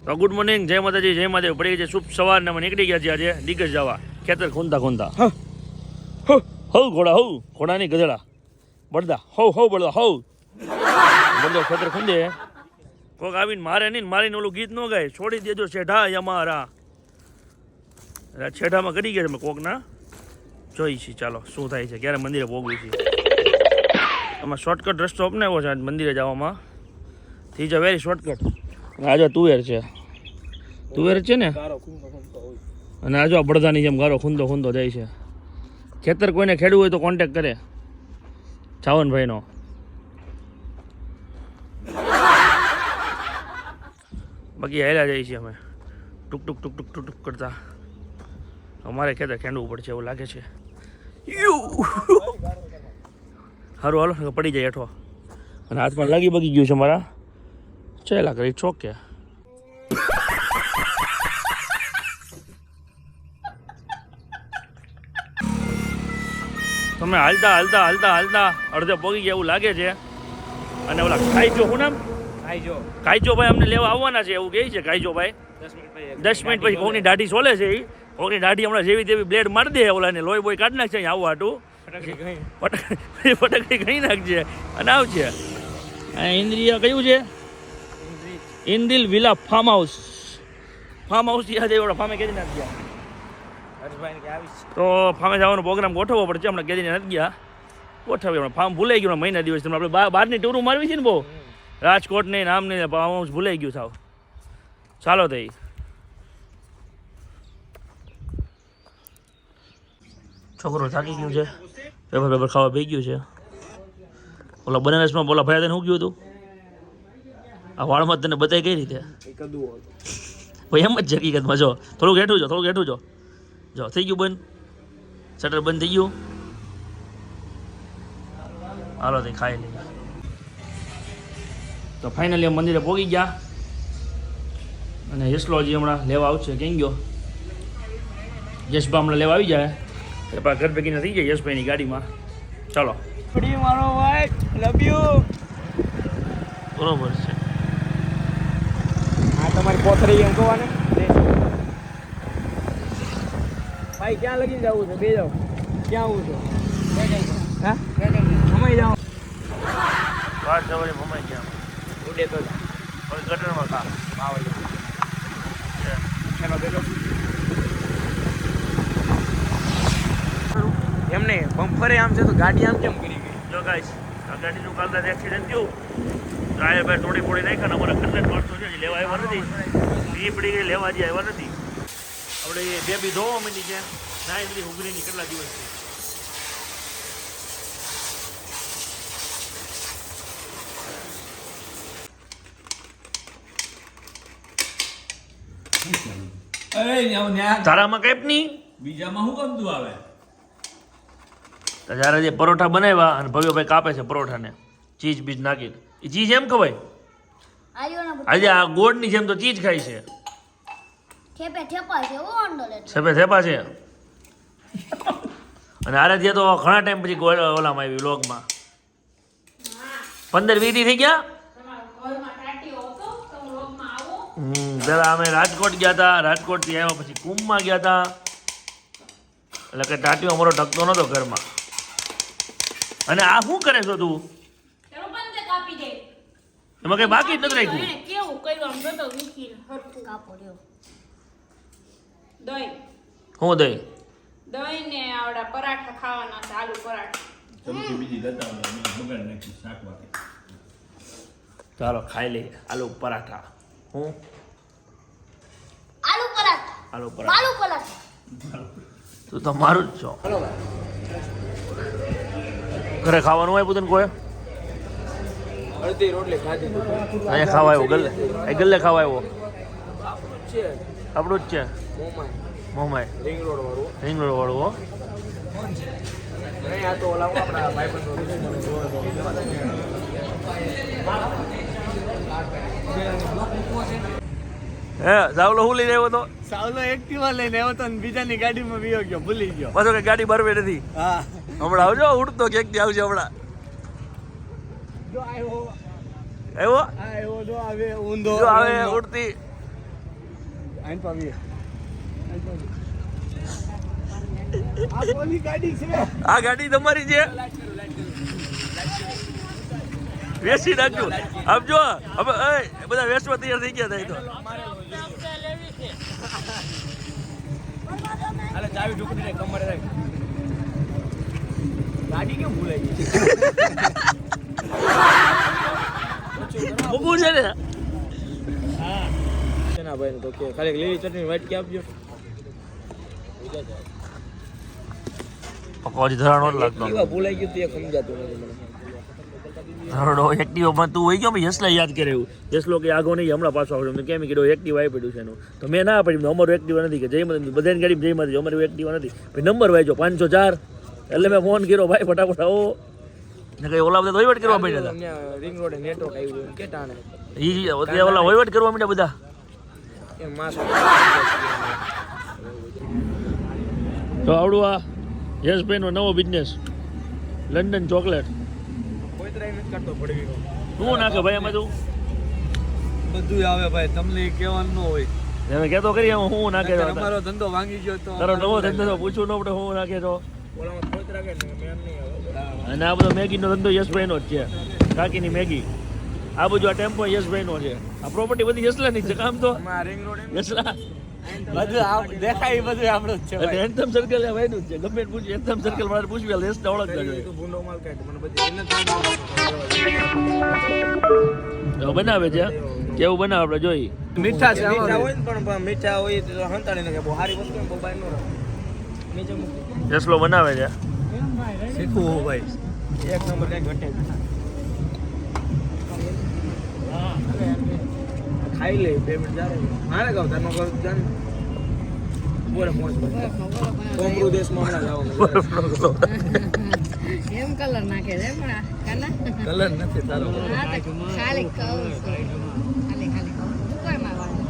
તો good morning, જય માતાજી, જય મહાદેવ. પડી ગઈ છે શુભ સવારને અમે નીકળી ગયા છીએ આજે દિગ્ગજ જવા ખેતર ખૂંદતા હવ ઘોડા હવ ઘોડાની ગધેડા બળદા હવ બળદા હવ બળદો ખેતર ખૂંદે. કોક આવીને મારે નહીં મારીને ઓલું ગીત ન ગાય, છોડી દેજો શેઠા અમારા. છેઠામાં કરી ગયા છે અમે કોકના જોઈ છીએ. ચાલો શું થાય છે, ક્યારે મંદિરે પહોંચવી છે. આમાં શોર્ટકટ રસ્તો અપનાવ્યો છે મંદિરે જવામાં. થઈ જાય વેરી શોર્ટકટ. આજે તુવેર છે ને, અને આજો બળદાની જેમ ગારો ખૂંદો જાય છે. ખેતર કોઈને ખેડવું હોય તો કોન્ટેક્ટ કરે ચાવનભાઈનો. બાકી હેલા જાય છે અમે ટુક કરતા. અમારે ખેતર ખેંડવું પડશે એવું લાગે છે. સારું હાલો પડી જાય હેઠો. અને હાથમાં લાગી બગી ગયું છે મારા. ચેલા કરી ચોકે તમે હાલતા અડધે પોગી ગયા એવું લાગે છે. અને ઓલા કાઈચો શું નામ કાઈચો ભાઈ અમને લેવા આવવાના છે એવું કહે છે. કાઈચો ભાઈ 10 મિનિટ પછી કોકની દાઢી સોલે છે. એ કોકની દાઢી હમણાં જેવી તેવી બ્લેડ મારી દે ઓલાને લોહી બોય કાઢી નાખશે અહીંયા આવવા હાટું. ફટકડી ગઈ નાખજે અને આવશે. ઇન્દ્રિય કયું છે? ઇન્દ્રિલ વિલા ફાર્મ હાઉસ યાદ આવ્યો. ફાર્મે કેદી નથી ગયા તો ફાર્મે જવાનો પ્રોગ્રામ ગોઠવવો પડશે. હમણાં કેદી નથી ગયા, ગોઠવીએ. હમણાં ફાર્મ ભૂલાઈ ગયું મહિના દિવસ. આપણે બહારની ટૂરું મારવી છે ને બહુ, રાજકોટ નહીં નામ નહીં, ફાર્મ હાઉસ ભૂલાઈ ગયું સાવ. ચાલો તો છોકરો થાકી ગયું છે, પેપર ખાવા ભઈ ગયું છે. ઓલા બનારસમાં બોલા ભાઈ તને શું ગયું હતું? આ વાળમાં તને બતાવી કઈ રીતે? ભાઈ એમ જ હકીકતમાં. જો થોડુંક હેઠું જો જો થઈ ગયું બંધ, શટર બંધ થઈ ગયું. હાલો તે ખાઈ લઈએ. તો ફાઇનલી અમે મંદિરે પહોંચી ગયા. અને યશલો હજી હમણાં લેવા આવશે. ક્યાં ગયો? યશભા હમણાં લેવા આવી જાય. એ ઘર ભેગી થઈ જાય યશભાઈની ગાડીમાં. ચાલો મારો ભાઈ લવ યુ. બરોબર છે. હા તમારી કોથળી એમ કહો ને ભાઈ. ક્યાં લગીને જવું છે? બે જાવ. ક્યાં આવું છે? હા મમાઈ જાઓ. વાત સવારે મમાઈ ગયા ઉડે તો ગટરમાં ખા એમ નહીં બમ્પરે આમ છે તો ગાડી આમ કેમ કરી ગઈ? જો ગાઈસ આ ગાડીનું કાલદાર એક્સિડન્ટ થયું. ટાયર ભાઈ તોડી ફોડી નાખ્યા. અમારા કંડક્ટર માણસો છે લેવા આવ્યા નથી. બી પડી ગઈ, લેવા જે આવ્યા નથી. આપણે બેબી ધોવા માંડી છે. નાઈ બધી ઉગરીની કેટલા દિવસ છે. તારામાં કઈપ નહીં, બીજામાં શું ગમતું આવે? જ્યારે જે પરોઠા બનાવ્યા અને ભવ્યભાઈ કાપે છે પરોઠાને ચીઝ બીજ નાખી. એ ચીઝ એમ ખવાય? આજે આ ગોળની જેમ તો ચીઝ ખાય છે. છેપે થેપા છે. અને આરાધ્યા તો ઘણા ટાઈમ પછી ઓલામાં આવી વ્લોગમાં. 15-20 થઈ ગયા. પેલા અમે રાજકોટ ગયા હતા, રાજકોટથી આવ્યા પછી કુંભમાં ગયા હતા. એટલે કે ટાટીઓ અમારો ઢકતો નતો ઘરમાં. અને આ શું કરે છો તું? એમાં કઈ બાકી જ નથી રાખ્યું. હું દહીં ને આવડા પરાઠા ખાવાના છે, આલુ પરાઠા. ચમચી બીજી લેતા આવે, બગાડ નાખી શાકમાંથી. ચાલો ખાઈ લઈએ આલુ પરાઠા. હું આલુ પરાઠા તું તો મારું જ છો. ઘરે ખાવાનું હોય પૂતન કોઈ? અડધી રોટલી ખાધી. અહીંયા ખાવા આવ્યો ગલ્લે ખાવા આવ્યો. આપણું જ છે મોમાય રિંગ રોડ વાળું. હો નહીં આ તો ઓલા આપણા ભાઈબંધો. હે સાવલો હું લઈને આવ્યો તો? સાવલો એક્ટિવા લઈને આવ્યો તો બીજાની ગાડીમાં વિયો ગયો, ભૂલી ગયો. પાછો કે ગાડી બરવે નથી. હા હમણાં આવજો, ઉડતો ક્યાંક થી આવશે હમણાં. જો આવ્યો આવ્યો આવ્યો જો આવે ઊંધો જો આવે ઉડતી આઈન પાવીએ આ કોની ગાડી છે આ ગાડી તમારી છે વેચી નાખજો આપ જો હવે બધા વેચવા તૈયાર થઈ ગયા થાય તો અરે ચાવી ઢોકરી રે કમરે રાખ ગાડી કેમ ભૂલાઈ ગઈ મૂકવું છે ને ના ભાઈ તો કે ખાલી લીલી ચટણી વાટકી આપજો પકોડી ધરાણો જ લાગતો કેવા ભૂલાઈ ગયું તે સમજાતું નથી મને ધરાણો એક્ટિવામાં તું વહી ગયો ભાઈ યસલા યાદ કરે એવું યસલો કે આગો નહીં હમણાં પાછો આવશે મેં કેમ કીધું એક્ટિવ આવી પડ્યું છે એનું તો મેં ના પડી અમારું એક્ટિવા નથી કે જયમતી બધાની ગાડી જયમતી અમારું એક્ટિવા નથી ભાઈ નંબર વાંચો 504 એટલે મેં ફોન કર્યો ભાઈ ફટાફટ આવો ને કઈ ઓલા બધા વહીવટ કરવા માંડ્યા અહીંયા રિંગ રોડે નેટવર્ક આવ્યું કે ટાણે હતા ઈ ઓલા વહીવટ કરવા માંડ્યા બધા એ માસ તો આવડું આ યશભાઈનો નવો બિઝનેસ લંડન ચોકલેટ કોઈ તરાઈ નથી કરતો પડી શું નાખે ભાઈ એમાં તું બધું આવે ભાઈ તમને કહેવાનું ન હોય તમે કહેતો કરી એમાં શું નાખે છો અમારો ધંધો ભાંગી ગયો તો તારો નવો ધંધો તો પૂછવું ન પડે શું નાખે છો ઓલામાં કોઈ તરા કે મેં નહીં આવે અને આ બધો મેગીનો ધંધો યશભાઈનો જ છે કાકીની મેગી આ બધું આ ટેમ્પો યશભાઈનો છે આ પ્રોપર્ટી બધી યશલાની જ છે કામ તો અમાર રિંગ રોડ યશલા બધું દેખાય બધું આપણું જ છે એટલે એન્થમ સર્કલ એ ભાઈનું જ છે ગમે તે પૂછ્યું એન્થમ સર્કલ મારે પૂછવી એટલે યશને ઓળખતા જોઈએ તું ભૂંડો માલ કાઢ મને બધી એને તો બનાવે છે કેવું બનાવે આપણે જોઈ મીઠા છે મીઠા હોય ને પણ મીઠા હોય તો હંતાડી નાખે બહુ સારી વસ્તુ બહુ બહાર ન રહે નીચે મૂકી યશલો બનાવે છે શીખવું ભાઈ એક નંબર કઈ ઘટે ખાઈ લે 2 મિનિટ જારે મારે કહું તારનો કર જાન બોરે પહોંચ કોમરૂ દેશમાં હમણાં જાવ એમ કલર નાખે છે પણ કાના કલર નથી તારો ખાલી કહું છું. ખાલી કહું કોઈ માં વાંધો